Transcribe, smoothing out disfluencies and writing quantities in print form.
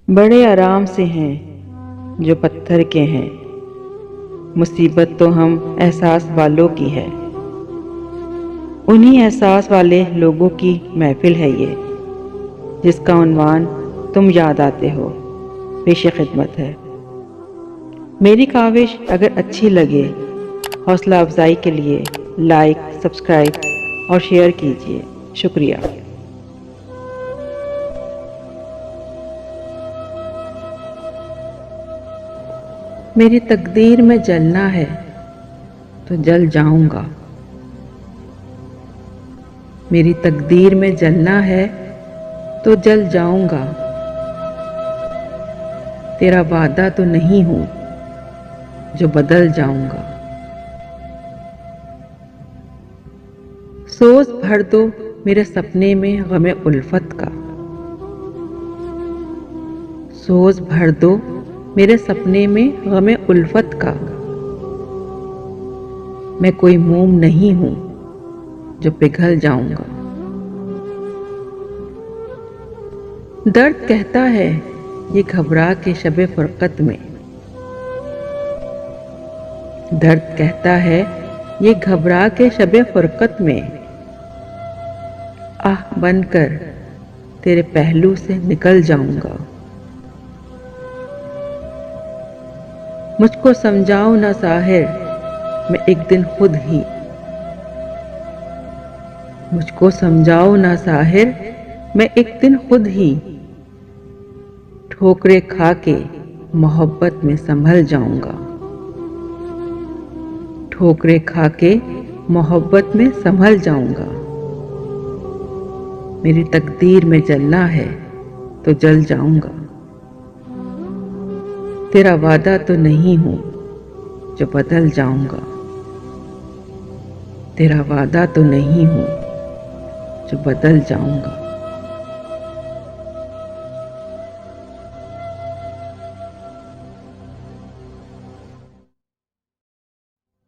بڑے آرام سے ہیں جو پتھر کے ہیں، مصیبت تو ہم احساس والوں کی ہے، انہی احساس والے لوگوں کی محفل ہے یہ، جس کا عنوان تم یاد آتے ہو، پیش خدمت ہے۔ میری کاوش اگر اچھی لگے، حوصلہ افزائی کے لیے لائک، سبسکرائب اور شیئر کیجیے، شکریہ۔ میری تقدیر میں جلنا ہے تو جل جاؤں گا، میری تقدیر میں جلنا ہے تو جل جاؤں گا، تیرا وعدہ تو نہیں ہوں جو بدل جاؤں گا۔ سوز بھر دو میرے سپنے میں غم الفت کا، سوز بھر دو میرے سپنے میں غم الفت کا، میں کوئی موم نہیں ہوں جو پگھل جاؤں گا۔ درد کہتا ہے یہ گھبرا کے شب فرقت میں، درد کہتا ہے یہ گھبرا کے شب فرقت میں، آہ بن کر تیرے پہلو سے نکل جاؤں گا۔ مجھ کو سمجھاؤ نہ ساحر میں ایک دن خود ہی، مجھ کو سمجھاؤ نہ ساحر میں ایک دن خود ہی، ٹھوکریں کھا کے محبت میں سنبھل جاؤں گا، ٹھوکریں کھا کے محبت میں سنبھل جاؤں گا۔ میری تقدیر میں جلنا ہے تو جل جاؤں گا، تیرا وعدہ تو نہیں ہوں جو بدل جاؤں گا، تیرا وعدہ تو نہیں ہوں جو بدل جاؤں گا۔